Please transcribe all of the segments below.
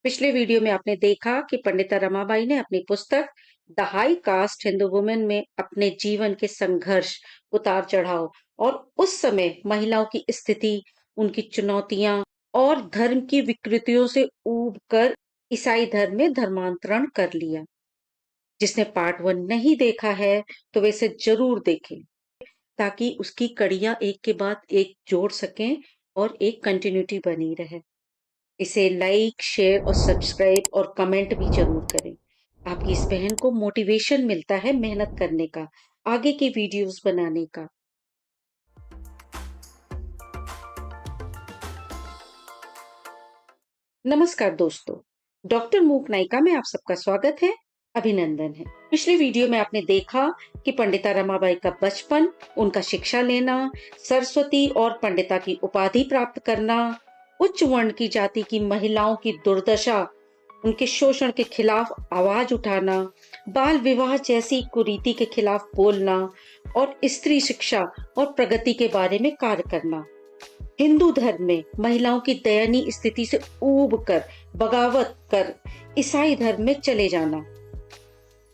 पिछले वीडियो में आपने देखा कि पंडिता रमाबाई ने अपनी पुस्तक the high cast Hindu women में अपने जीवन के संघर्ष, उतार चढ़ाव और उस समय महिलाओं की स्थिति, उनकी चुनौतियां और धर्म की विकृतियों से ऊब कर ईसाई धर्म में धर्मांतरण कर लिया। जिसने पार्ट 1 नहीं देखा है तो वैसे जरूर देखें, ताकि उसकी कड़ियां एक के बाद एक जोड़ सकें और एक कंटिन्यूटी बनी रहे। इसे लाइक, शेयर और सब्सक्राइब और कमेंट भी ज़रूर करें। आपकी इस बहन को मोटिवेशन मिलता है मेहनत करने का, आगे की वीडियोस बनाने का। नमस्कार दोस्तों, डॉक्टर मूक नायिका में आप सबका स्वागत है, अभिनंदन है। पिछली वीडियो में आपने देखा कि पंडिता रमाबाई का बचपन, उनका शिक्षा लेना, सरस्वती और पंडिता की उपाधि प्राप्त करना, उच्च वर्ण की जाति की महिलाओं की दुर्दशा, उनके शोषण के खिलाफ आवाज उठाना, बाल विवाह जैसी कुरीति के खिलाफ बोलना और स्त्री शिक्षा और प्रगति के बारे में कार्य करना। हिंदू धर्म में महिलाओं की दयनीय स्थिति से ऊब कर, बगावत कर ईसाई धर्म में चले जाना।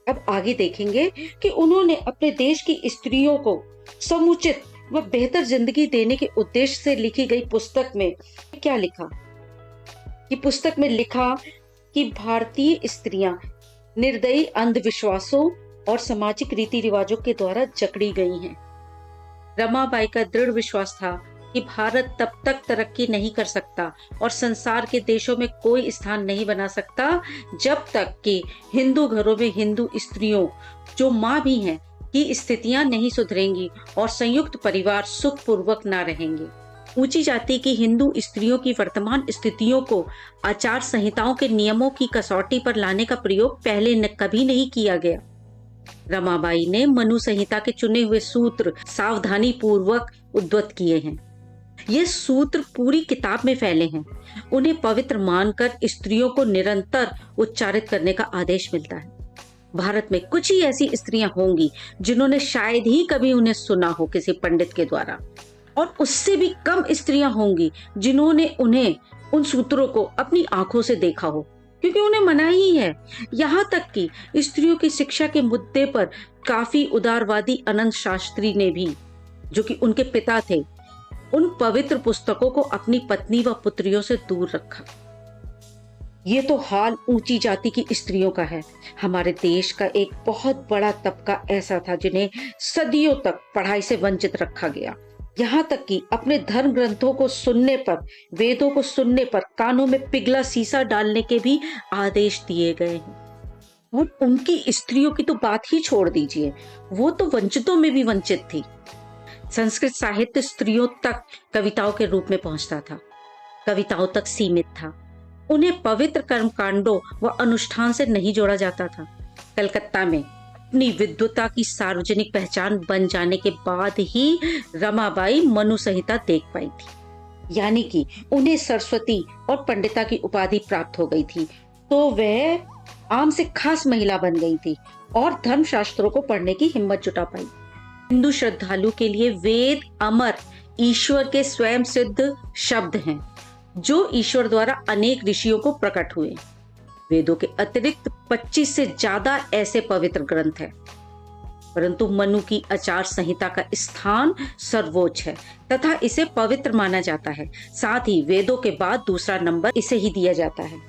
अब आगे देखेंगे कि उन्होंने अपने देश की स्त्रियों को समुचित व बेहतर जिंदगी देने के उद्देश्य से लिखी गई पुस्तक में क्या लिखा। कि पुस्तक में लिखा कि भारतीय स्त्रियां निर्दयी अंधविश्वासों और सामाजिक रीति रिवाजों के द्वारा जकड़ी गई हैं। रमाबाई का दृढ़ विश्वास था कि भारत तब तक तरक्की नहीं कर सकता और संसार के देशों में कोई स्थान नहीं बना सकता जब तक कि हिंदू घरों में हिंदू स्त्रियों, जो माँ भी हैं, की स्थितियां नहीं सुधरेंगी और संयुक्त परिवार सुखपूर्वक न रहेंगे। ऊंची जाति की हिंदू स्त्रियों की वर्तमान स्थितियों को आचार संहिताओं के नियमों की कसौटी पर लाने का प्रयोग पहले कभी नहीं किया गया। रमाबाई ने मनु संहिता के चुने हुए सूत्र सावधानी पूर्वक उद्धृत किए हैं। ये सूत्र पूरी किताब में फैले हैं। उन्हें पवित्र मानकर स्त्रियों को निरंतर उच्चारित करने का आदेश मिलता है। भारत में कुछ ही ऐसी स्त्रियां होंगी जिन्होंने शायद ही कभी उन्हें सुना हो किसी पंडित के द्वारा, और उससे भी कम स्त्रियां होंगी जिन्होंने उन सूत्रों को अपनी आंखों से देखा हो, क्योंकि उन्हें मना ही है। यहाँ तक कि स्त्रियों की शिक्षा के मुद्दे पर काफी उदारवादी अनंत शास्त्री ने भी, जो कि उनके पिता थे, उन पवित्र पुस्तकों को अपनी पत्नी व पुत्रियों से दूर रखा। ये तो हाल ऊंची जाति की स्त्रियों का है। हमारे देश का एक बहुत बड़ा तबका ऐसा था जिन्हें सदियों तक पढ़ाई से वंचित रखा गया। यहाँ तक कि अपने धर्म ग्रंथों को सुनने पर, वेदों को सुनने पर कानों में पिघला शीशा डालने के भी आदेश दिए गए हैं। और उनकी स्त्रियों की तो बात ही छोड़ दीजिए, वो तो वंचितों में भी वंचित थी। संस्कृत साहित्य स्त्रियों तक कविताओं के रूप में पहुंचता था, कविताओं तक सीमित था। उन्हें पवित्र कर्मकांडों व अनुष्ठान से नहीं जोड़ा जाता था। कलकत्ता में अपनी विद्वता की सार्वजनिक पहचान बन जाने के बाद ही रमाबाई मनु संहिता देख पाई थी, यानी कि उन्हें सरस्वती और पंडिता की उपाधि प्राप्त हो गई थी, तो वह आम से खास महिला बन गई थी और धर्मशास्त्रों को पढ़ने की हिम्मत जुटा पाई। हिंदू श्रद्धालु के लिए वेद अमर ईश्वर के स्वयं सिद्ध शब्द हैं, जो ईश्वर द्वारा अनेक ऋषियों को प्रकट हुए। वेदों के अतिरिक्त 25 से ज्यादा ऐसे पवित्र ग्रंथ हैं, परंतु मनु की आचार संहिता का स्थान सर्वोच्च है तथा इसे पवित्र माना जाता है। साथ ही वेदों के बाद दूसरा नंबर इसे ही दिया जाता है।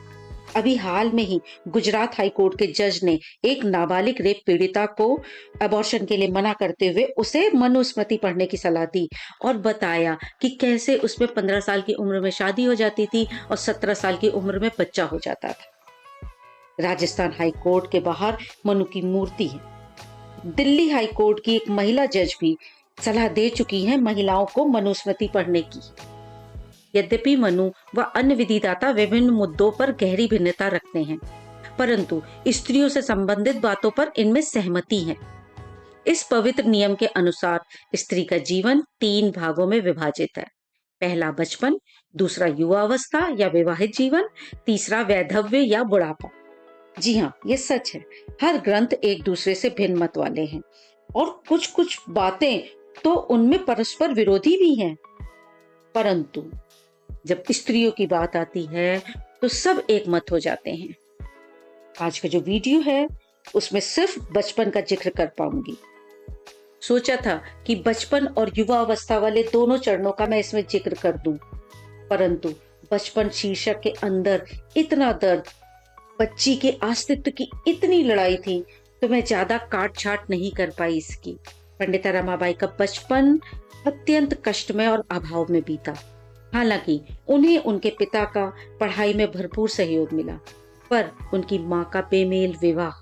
अभी हाल में ही गुजरात हाई कोर्ट के जज ने एक नाबालिग रेप पीड़िता को अबॉर्शन के लिए मना करते हुए उसे मनुस्मृति पढ़ने की सलाह दी और बताया कि कैसे उसमें 15 साल की उम्र में शादी हो जाती थी और 17 साल की उम्र में बच्चा हो जाता था। राजस्थान हाई कोर्ट के बाहर मनु की मूर्ति है। दिल्ली हाई कोर्ट की एक महिला जज भी सलाह दे चुकी है महिलाओं को मनुस्मृति पढ़ने की। यद्यपि मनु व अन्य विधिदाता विभिन्न मुद्दों पर गहरी भिन्नता रखते हैं, परंतु स्त्रियों से संबंधित बातों पर इनमें सहमति है। इस पवित्र नियम के अनुसार स्त्री का जीवन 3 भागों में विभाजित है। पहला बचपन, दूसरा युवावस्था या विवाहित जीवन, तीसरा वैधव्य या बुढ़ापा। जी हाँ, ये सच है। हर ग्रंथ एक दूसरे से भिन्न मत वाले हैं और कुछ कुछ बातें तो उनमें परस्पर विरोधी भी हैं, परंतु जब स्त्रियों की बात आती है तो सब एक मत हो जाते हैं। आज का जो वीडियो है उसमें सिर्फ बचपन का जिक्र कर पाऊंगी। सोचा था कि बचपन और युवा अवस्था वाले दोनों चरणों का मैं इसमें जिक्र कर दूं, परंतु बचपन शीर्षक के अंदर इतना दर्द, बच्ची के अस्तित्व की इतनी लड़ाई थी, तो मैं ज्यादा काट छाट नहीं कर पाई इसकी। पंडिता रमाबाई का बचपन अत्यंत कष्टमय और अभाव में बीता। हालांकि उन्हें उनके पिता का पढ़ाई में भरपूर सहयोग मिला, पर उनकी मां का बेमेल विवाह,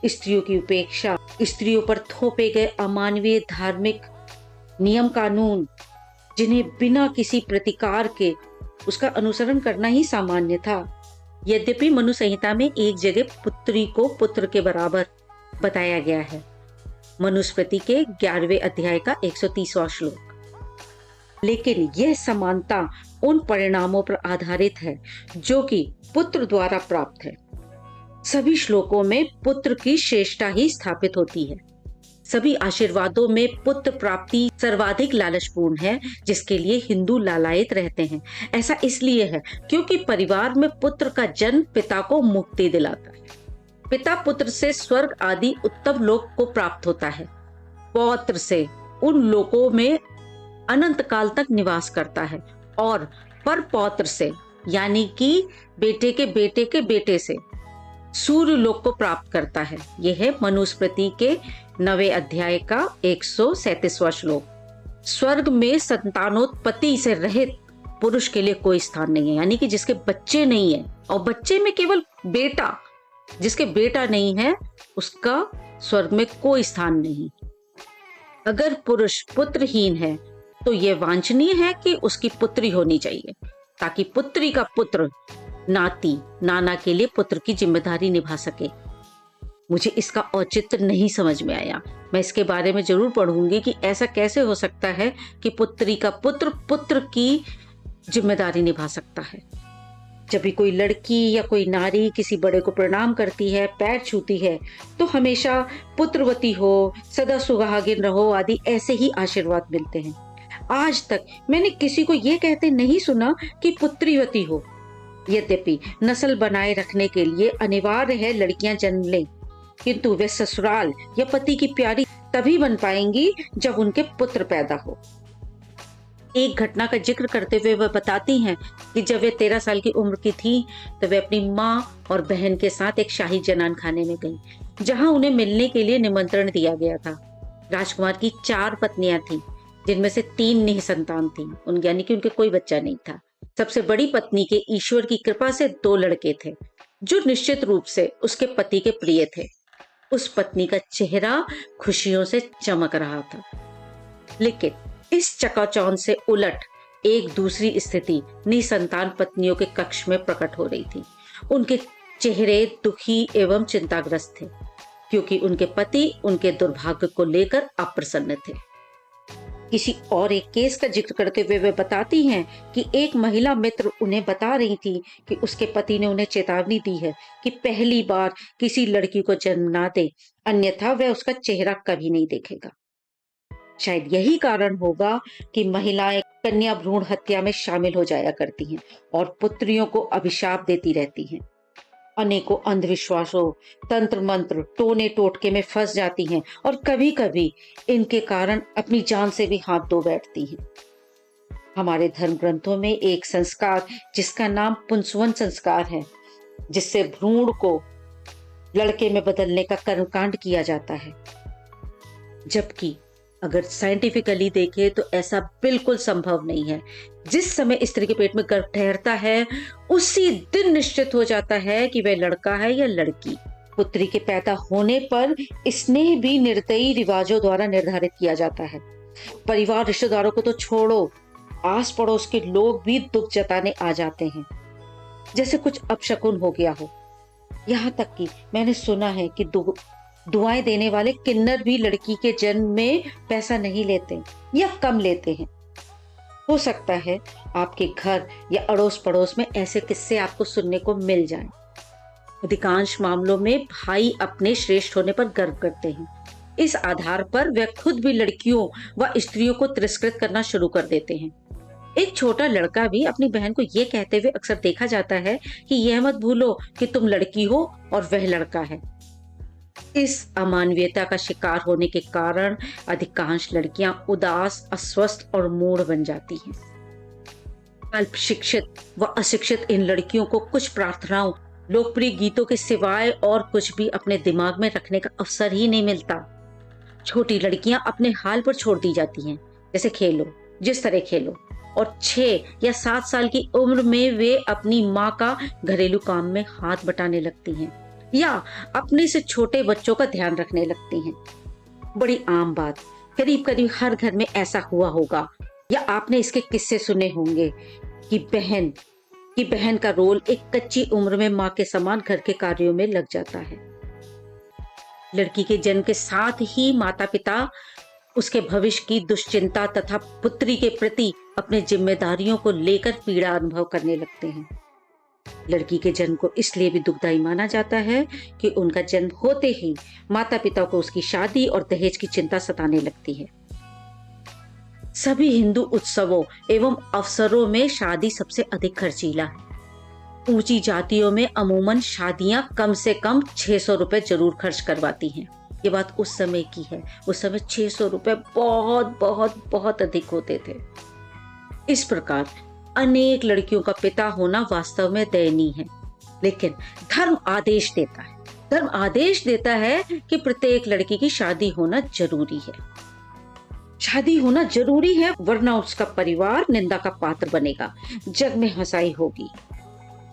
स्त्रियों की उपेक्षा, स्त्रियों पर थोपे गए अमानवीय धार्मिक नियम कानून, जिन्हें बिना किसी प्रतिकार के उसका अनुसरण करना ही सामान्य था। यद्यपि मनु संहिता में एक जगह पुत्री को पुत्र के बराबर बताया गया है, मनुस्मृति के 11वें अध्याय का 130वां श्लोक, लेकिन यह समानता उन परिणामों पर आधारित है जो कि पुत्र द्वारा प्राप्त है। सभी श्लोकों में पुत्र की श्रेष्ठता ही स्थापित होती है। सभी आशीर्वादों में पुत्र प्राप्ति सर्वाधिक लालचपूर्ण है, जिसके लिए हिंदू लालायित रहते हैं। ऐसा इसलिए है क्योंकि परिवार में पुत्र का जन्म पिता को मुक्ति दिलाता है। पिता पुत्र से स्वर्ग आदि उत्तम लोक को प्राप्त होता है, पौत्र से उन लोकों में अनंत काल तक निवास करता है, और पर पौत्र से यानी कि बेटे के बेटे के बेटे से सूर्य लोक को प्राप्त करता है। यह है मनुस्मृति के 9वें अध्याय का 137वां श्लोक। स्वर्ग में संतानोत्पत्ति से रहित पुरुष के लिए कोई स्थान नहीं है, यानी कि जिसके बच्चे नहीं है, और बच्चे में केवल बेटा, जिसके बेटा नहीं है उसका स्वर्ग में कोई स्थान नहीं। अगर पुरुष पुत्रहीन है तो यह वांछनीय है कि उसकी पुत्री होनी चाहिए, ताकि पुत्री का पुत्र नाती नाना के लिए पुत्र की जिम्मेदारी निभा सके। मुझे इसका औचित्य नहीं समझ में आया। मैं इसके बारे में जरूर पढ़ूंगी कि ऐसा कैसे हो सकता है कि पुत्री का पुत्र पुत्र की जिम्मेदारी निभा सकता है। जब भी कोई लड़की या कोई नारी किसी बड़े को प्रणाम करती है, पैर छूती है, तो हमेशा पुत्रवती हो, सदा सुहागिन रहो आदि ऐसे ही आशीर्वाद मिलते हैं। आज तक मैंने किसी को यह कहते नहीं सुना कि पुत्रीवती हो। यद्यपि नस्ल बनाए रखने के लिए अनिवार्य है लड़कियां जन्म लें, किंतु वे ससुराल या पति की प्यारी तभी बन पाएंगी जब उनके पुत्र पैदा हो। एक घटना का जिक्र करते हुए वह बताती हैं कि जब वे 13 साल की उम्र की थी तो वे अपनी माँ और बहन के साथ एक शाही जनान खाने में गईं, जहां उन्हें मिलने के लिए निमंत्रण दिया गया था। राजकुमार की 4 पत्नियां थीं, जिनमें से 3 निसंतान थीं, यानी कि उनके कोई बच्चा नहीं था। सबसे बड़ी पत्नी के ईश्वर की कृपा से 2 लड़के थे, जो निश्चित रूप से उसके पति के प्रिय थे। उस पत्नी का चेहरा खुशियों से चमक रहा था, लेकिन इस चकाचौंध से उलट एक दूसरी स्थिति निसंतान पत्नियों के कक्ष में प्रकट हो रही थी। उनके चेहरे दुखी एवं चिंताग्रस्त थे, क्योंकि उनके पति उनके दुर्भाग्य को लेकर अप्रसन्न थे। किसी और एक केस का जिक्र करते हुए वे बताती हैं कि एक महिला मित्र उन्हें बता रही थी कि उसके पति ने उन्हें चेतावनी दी है कि पहली बार किसी लड़की को जन्म ना दे, अन्यथा वह उसका चेहरा कभी नहीं देखेगा। शायद यही कारण होगा कि महिलाएं कन्या भ्रूण हत्या में शामिल हो जाया करती हैं और पुत्रियों को अभिशाप देती रहती हैं। अनेकों अंधविश्वासों, तंत्र मंत्र, टोने टोटके में फंस जाती हैं और कभी कभी इनके कारण अपनी जान से भी हाथ धो बैठती हैं। हमारे धर्म ग्रंथों में एक संस्कार जिसका नाम पुंसवन संस्कार है, जिससे भ्रूण को लड़के में बदलने का कर्मकांड किया जाता है, जबकि अगर साइंटिफिकली देखें तो ऐसा बिल्कुल संभव नहीं है। जिस समय स्त्री के पेट में गर्भ ठहरता है उसी दिन निश्चित हो जाता है कि वह लड़का है या लड़की। पुत्री के पैदा होने पर स्नेह भी निर्दयी रिवाजों द्वारा निर्धारित किया जाता है। परिवार रिश्तेदारों को तो छोड़ो, आस पड़ोस के लोग भी दुख जताने आ जाते हैं, जैसे कुछ अपशकुन हो गया हो। यहाँ तक कि मैंने सुना है कि दुआएं देने वाले किन्नर भी लड़की के जन्म में पैसा नहीं लेते या कम लेते हैं। हो सकता है आपके घर या अड़ोस पड़ोस में ऐसे किस्से आपको सुनने को मिल जाएं। अधिकांश मामलों में भाई अपने श्रेष्ठ होने पर गर्व करते हैं। इस आधार पर वे खुद भी लड़कियों व स्त्रियों को तिरस्कृत करना शुरू कर देते हैं। एक छोटा लड़का भी अपनी बहन को ये कहते हुए अक्सर देखा जाता है कि यह मत भूलो कि तुम लड़की हो और वह लड़का है। इस अमानवीयता का शिकार होने के कारण अधिकांश लड़कियां उदास, अस्वस्थ और मूढ़ बन जाती हैं। अल्प शिक्षित व अशिक्षित इन लड़कियों को कुछ प्रार्थनाओं, लोकप्रिय गीतों के सिवाय और कुछ भी अपने दिमाग में रखने का अवसर ही नहीं मिलता। छोटी लड़कियां अपने हाल पर छोड़ दी जाती हैं, जैसे खेलो जिस तरह खेलो, और 6 या 7 साल की उम्र में वे अपनी माँ का घरेलू काम में हाथ बटाने लगती हैं या अपने से छोटे बच्चों का ध्यान रखने लगती हैं। बड़ी आम बात, करीब करीब हर घर में ऐसा हुआ होगा या आपने इसके किस्से सुने होंगे कि बहन का रोल एक कच्ची उम्र में माँ के समान घर के कार्यों में लग जाता है। लड़की के जन्म के साथ ही माता पिता उसके भविष्य की दुश्चिंता तथा पुत्री के प्रति अपने जिम्मेदारियों को लेकर पीड़ा अनुभव करने लगते हैं। लड़की के जन्म को इसलिए भी दुखदाई माना जाता है कि उनका जन्म होते ही माता पिता को उसकी शादी और दहेज की चिंता सताने लगती है। सभी हिंदू उत्सवों एवं अवसरों में शादी सबसे अधिक खर्चीला है। ऊंची जातियों में अमूमन शादियां कम से कम 600 रुपए जरूर खर्च करवाती हैं। ये बात उस समय की है, उस समय 600 रुपए बहुत बहुत बहुत अधिक होते थे। इस प्रकार अनेक लड़कियों का पिता होना वास्तव में दयनीय है, लेकिन धर्म आदेश देता है कि प्रत्येक लड़की की शादी होना जरूरी है। शादी होना जरूरी है, वरना उसका परिवार निंदा का पात्र बनेगा, जग में हंसाई होगी।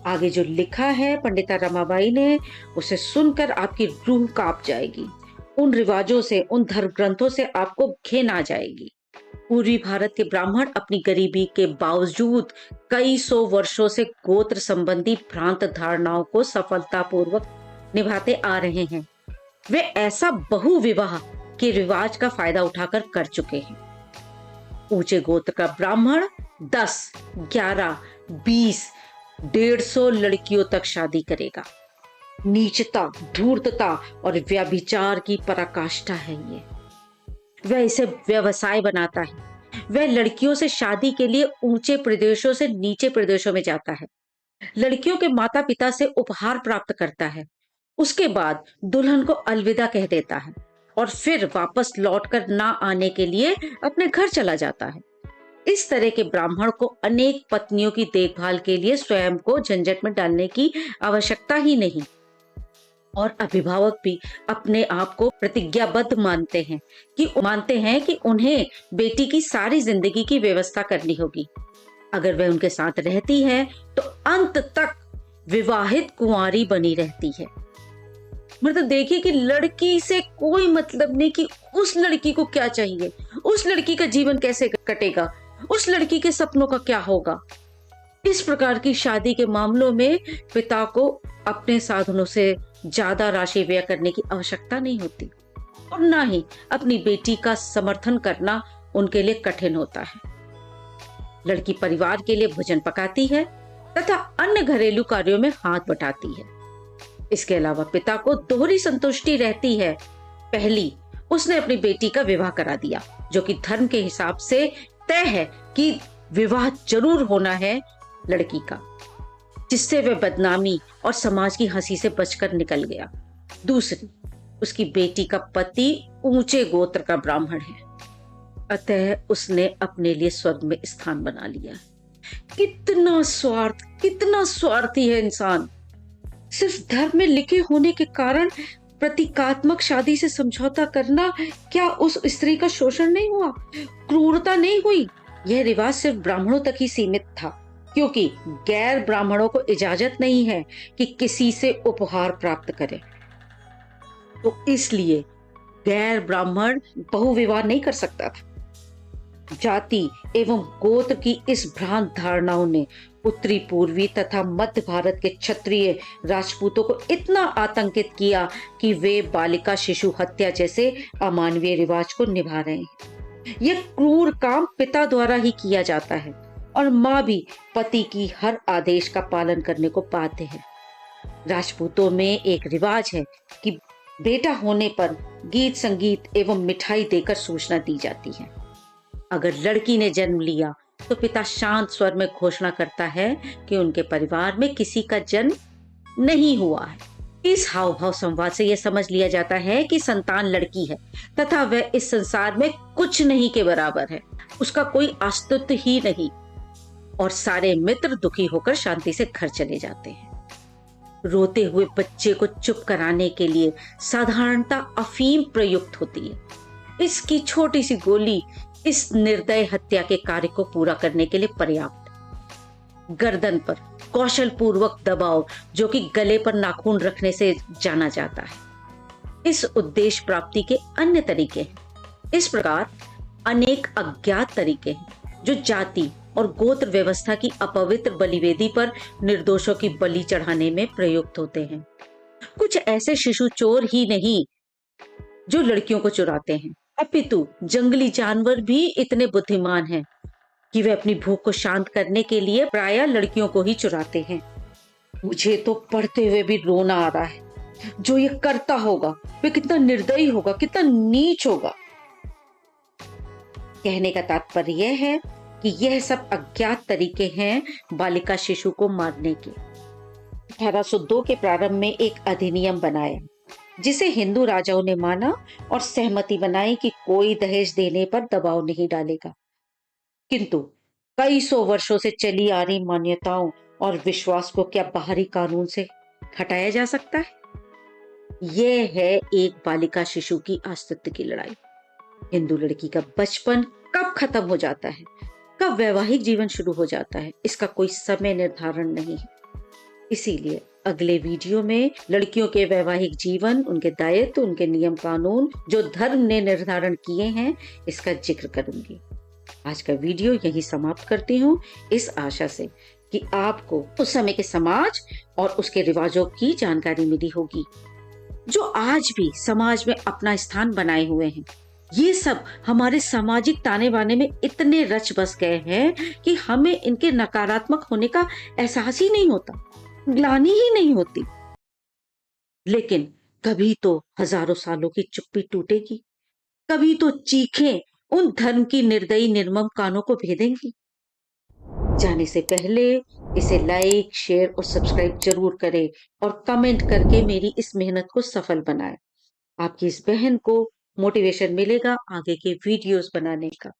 आगे जो लिखा है पंडिता रमाबाई ने, उसे सुनकर आपकी रूह कांप जाएगी। उन रिवाजों से, उन धर्म ग्रंथों से आपको घिन आ जाएगी। पूर्वी भारत के ब्राह्मण अपनी गरीबी के बावजूद कई सौ वर्षों से गोत्र संबंधी भ्रांत धारणाओं को सफलतापूर्वक निभाते आ रहे हैं। वे ऐसा बहुविवाह के रिवाज का फायदा उठाकर कर चुके हैं। ऊंचे गोत्र का ब्राह्मण 10, 11, 20, 150 लड़कियों तक शादी करेगा। नीचता, धूर्तता और व्यभिचार की पराकाष्ठा है ये। वह इसे व्यवसाय बनाता है। वह लड़कियों से शादी के लिए ऊंचे प्रदेशों से नीचे प्रदेशों में जाता है, लड़कियों के माता पिता से उपहार प्राप्त करता है, उसके बाद दुल्हन को अलविदा कह देता है और फिर वापस लौटकर ना आने के लिए अपने घर चला जाता है। इस तरह के ब्राह्मण को अनेक पत्नियों की देखभाल के लिए स्वयं को झंझट में डालने की आवश्यकता ही नहीं, और अभिभावक भी अपने आप को प्रतिज्ञाबद्ध मानते हैं कि उन्हें बेटी की सारी जिंदगी की व्यवस्था करनी होगी। अगर वह उनके साथ रहती है तो अंत तक विवाहित कुंवारी बनी रहती है। मतलब देखिए कि लड़की से कोई मतलब नहीं कि उस लड़की को क्या चाहिए, उस लड़की का जीवन कैसे कटेगा, उस लड़की के सपनों का क्या होगा। इस प्रकार की शादी के मामलों में पिता को अपने साधनों से ज्यादा राशि व्यय करने की आवश्यकता नहीं होती और ना ही अपनी बेटी का समर्थन करना उनके लिए कठिन होता है। लड़की परिवार के लिए भोजन पकाती है तथा अन्य घरेलू कार्यों में हाथ बटाती है। इसके अलावा पिता को दोहरी संतुष्टि रहती है। पहली, उसने अपनी बेटी का विवाह करा दिया, जो कि धर्म के हिसाब से तय है कि विवाह जरूर होना है लड़की का, जिससे वह बदनामी और समाज की हंसी से बचकर निकल गया। दूसरी, उसकी बेटी का पति ऊंचे गोत्र का ब्राह्मण है, अतः उसने अपने लिए स्वर्ग में स्थान बना लिया। कितना स्वार्थी है इंसान। सिर्फ धर्म में लिखे होने के कारण प्रतीकात्मक शादी से समझौता करना क्या उस स्त्री का शोषण नहीं हुआ, क्रूरता नहीं हुई? यह रिवाज सिर्फ ब्राह्मणों तक ही सीमित था, क्योंकि गैर ब्राह्मणों को इजाजत नहीं है कि किसी से उपहार प्राप्त करें। तो इसलिए गैर ब्राह्मण बहुविवाह नहीं कर सकता था। जाति एवं गोत्र की इस भ्रांत धारणाओं ने उत्तरी, पूर्वी तथा मध्य भारत के क्षत्रिय राजपूतों को इतना आतंकित किया कि वे बालिका शिशु हत्या जैसे अमानवीय रिवाज को निभा रहे हैं। यह क्रूर काम पिता द्वारा ही किया जाता है और माँ भी पति की हर आदेश का पालन करने को बाध्य है। राजपूतों में एक रिवाज है कि बेटा होने पर गीत संगीत एवं मिठाई देकर सूचना दी जाती है। अगर लड़की ने जन्म लिया तो पिता शांत स्वर में घोषणा करता है कि उनके परिवार में किसी का जन्म नहीं हुआ है। इस हाव भाव संवाद से यह समझ लिया जाता है कि संतान लड़की है तथा वह इस संसार में कुछ नहीं के बराबर है, उसका कोई अस्तित्व ही नहीं। और सारे मित्र दुखी होकर शांति से घर चले जाते हैं। रोते हुए बच्चे को चुप कराने के लिए साधारणतः अफीम प्रयुक्त होती है। इसकी छोटी सी गोली इस निर्दय हत्या के कार्य को पूरा करने के लिए पर्याप्त। गर्दन पर कौशल पूर्वक दबाव, जो कि गले पर नाखून रखने से जाना जाता है। इस उद्देश्य प्राप्ति के अन्य तरीके हैं। इस प्रकार अनेक अज्ञात तरीके हैं जो जाति और गोत्र व्यवस्था की अपवित्र बलिवेदी पर निर्दोषों की बलि चढ़ाने में प्रयुक्त होते हैं। कुछ ऐसे शिशु चोर ही नहीं जो लड़कियों को चुराते हैं, अपितु जंगली जानवर भी इतने बुद्धिमान हैं कि वे अपनी भूख को शांत करने के लिए प्रायः लड़कियों को ही चुराते हैं। मुझे तो पढ़ते हुए भी रोना आ रहा है। जो ये करता होगा वे कितना निर्दयी होगा, कितना नीच होगा। कहने का तात्पर्य यह है कि यह सब अज्ञात तरीके हैं बालिका शिशु को मारने के। 1802 के प्रारंभ में एक अधिनियम बनाया जिसे हिंदू राजाओं ने माना और सहमति बनाई कि कोई दहेज देने पर दबाव नहीं डालेगा। किंतु कई सौ वर्षों से चली आ रही मान्यताओं और विश्वास को क्या बाहरी कानून से हटाया जा सकता है? यह है एक बालिका शिशु की अस्तित्व की लड़ाई। हिंदू लड़की का बचपन कब खत्म हो जाता है, कब वैवाहिक जीवन शुरू हो जाता है, इसका कोई समय निर्धारण नहीं है। इसीलिए अगले वीडियो में लड़कियों के वैवाहिक जीवन, उनके दायित्व, उनके नियम कानून जो धर्म ने निर्धारण किए हैं, इसका जिक्र करूंगी। आज का वीडियो यही समाप्त करती हूँ, इस आशा से कि आपको उस समय के समाज और उसके रिवाजों की जानकारी मिली होगी जो आज भी समाज में अपना स्थान बनाए हुए हैं। ये सब हमारे सामाजिक ताने बाने में इतने रच बस गए हैं कि हमें इनके नकारात्मक होने का एहसास ही नहीं होता, ग्लानि ही नहीं होती। लेकिन कभी तो हजारों सालों की चुप्पी टूटेगी, कभी तो चीखें उन धर्म की निर्दयी निर्मम कानों को भेदेंगी। जाने से पहले इसे लाइक, शेयर और सब्सक्राइब जरूर करें और कमेंट करके मेरी इस मेहनत को सफल बनाएं। आपकी इस बहन को मोटिवेशन मिलेगा आगे के वीडियोस बनाने का।